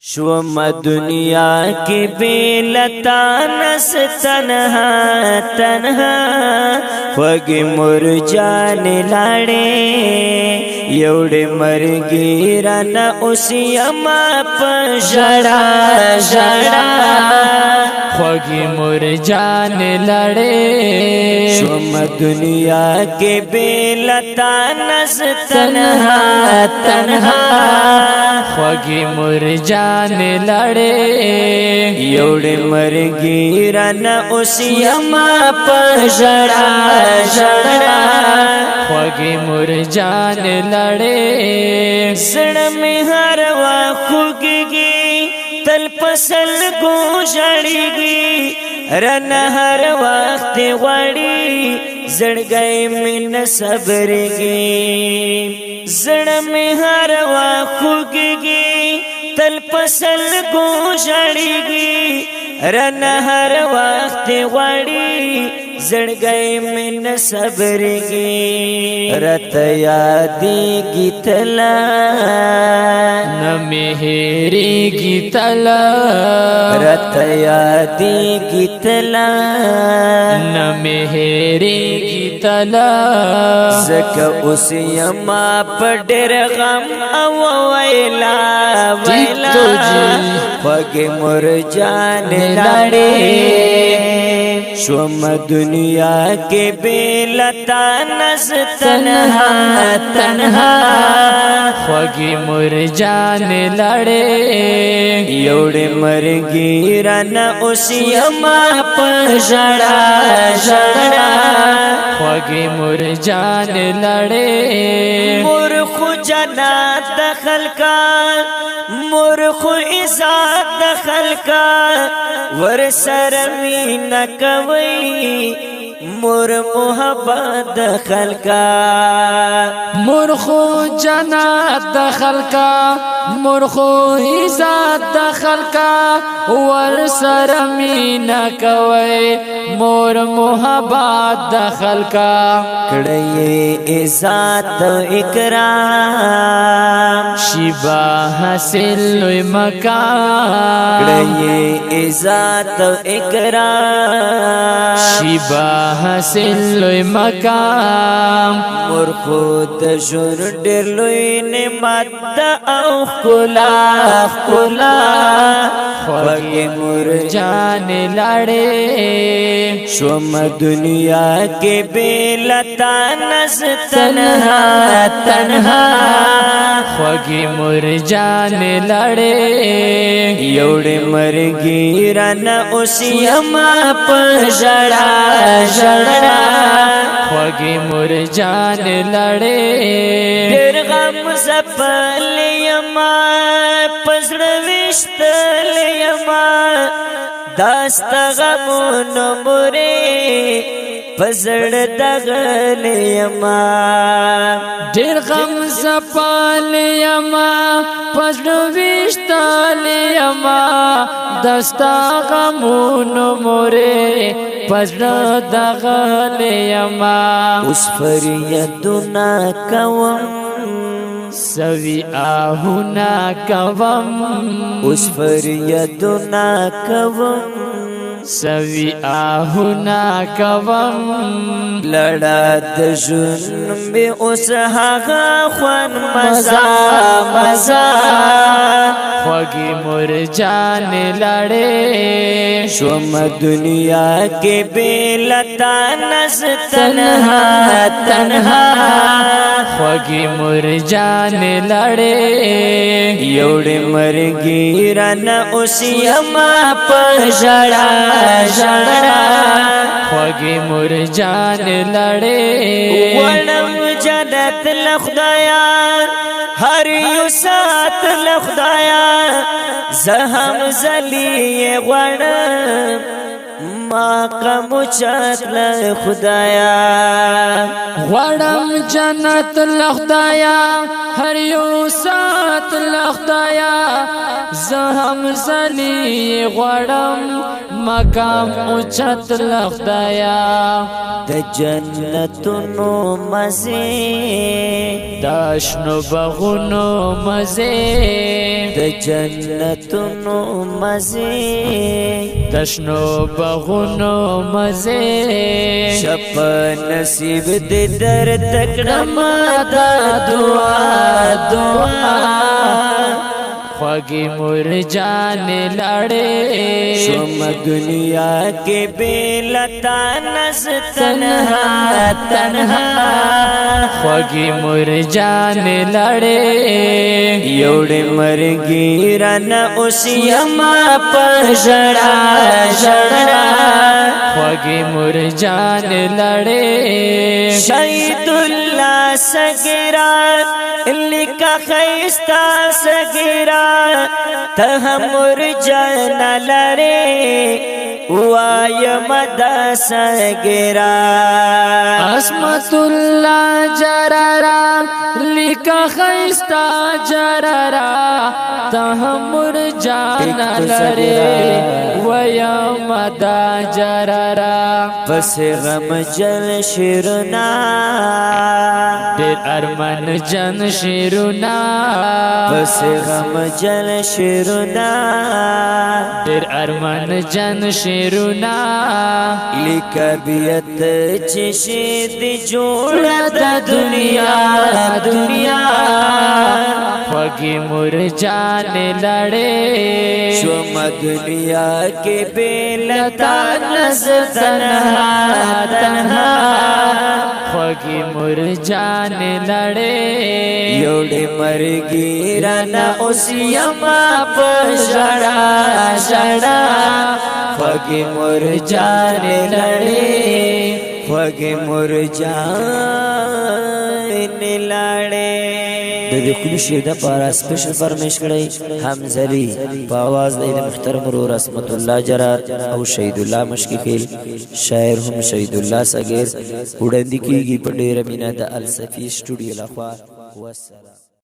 شوم دنیا کی بیلتا نس تنہا تنہا خوگی مرجان لاڑے یوڑ مرگی رانا اسی اما پشڑا شڑا خوگی مرجان لڑے شوم دنیا کی بیلتا نس تنہا تنہا خوگی مرجان لڑے یوڑ مرگی رانا اسی اما پشڑا شڑا خوگی مرجان لڑے زڑ میں ہر خوگی تل پسل کو جڑیگی رن ہر وقت غڑی زڑ گئے من صبرگی زڑ میں ہر خوگی تل پسل کو جڑیگی رن ہر وقت غڑی زڑ گئے من صبرگی رت یادی کی تلا نمہری کی تلا رت یادی کی تلا نمہری کی تلا زکا اسی اما پڑر غم او ویلا ویلا خوگ مرجان لڑے شوم دنیا کے بیلتا نس تنہا تنہا خوگی مرجان لڑے یوڑ مرگی رانا اسی اما پشڑا شڑا خوگی مرجان لڑے مرخ جنات دخل کا مرخ عزت دخل کا ورسر مین کوئی مر محبت دخل کا مرخو جنات دخل کا مرخو عزت دخل کا ورسر مین کوئی مور محبت دخل کا کڑی عزت اکرام شبا حاصل لوی مقام کڑی عزت اکرام شبا حاصل لوی مقام مرخود شور ڈر لوی نعمت او خلا خلا خوگی مرجان لڑے شوم دنیا کے بیلتا نس تنہا تنہا خوگی مرجان لڑے یوڑ مرگی رانا اسی اما پشڑا شڑا خوگی مرجان لڑے دیر غم زپل یما پسڑ وشتل یما داست غمون مرے پسڑ دغل یما دیر غم زپال یما پسڑ وشتل یما دستا غمون مرے پسڑ دغل یما اس فریدنا کوم سوی آہونا کوم اس فریدنا کوم سوی آہونا کوم لڑا دجن بے اس حقا خوان مزا مزا خوگی مرجان لڑے شوم دنیا کے بیلتا نس تنہا تنہا خوگی مرجان لڑے یوڑ مرگی رانا اسی اما پشڑا شڑا خوگی مرجان لڑے وڑم جنت لخدایا ہر یو سات لخدایا زہم زلی وڑم ماقم چات لخدایا غڑم جنت لخدایا ہر یو سات لخدایا زہم زلی غڑم مقام اوچت لخدایا د جنتونو مزه داشنو بغونو مزه د جنتونو مزه دشنو بغونو مزه شپ نصیب دې در تکړم دا دعا خوږی مور جان لړې شوم دنیا کې بیلتا نس تنها خوږی مور جان لړې یوړې مرګی رانه اوس یما پژړا ژړا خوږی مور جان لړې شهید الله سګرا لکه خیستا سګرا ته مور جان لړې وای مدا سګرا عصمت الله جررا لکه خیستا جررا ته مور جان لړې وای مدا جررا بس غم جل شیرنا ډېر ارمان جن شیرونه بس غم جل شیرنا ډېر ارمان جن شیرونه لیکه بیت چې شي دی جوړه د دنیا خوږی مور جان لړې شوم دنیا کې بیلتا نس تنها خوږی مور جان لړې یوړې مرګی رانه اوس یما پژړا ژړا خوږی مور جان لړې خوږی مور جان لړې د دې کلی شی د پارا سپیشل فرمیش کړی حمزلی په आवाज د محترم ورور رحمت الله جرار او شهید الله مشکی خیل شاعر هم شهید الله صغیر وړاندې کیږي په ډیره مینا د الصفی سټوډیو لخوا والسلام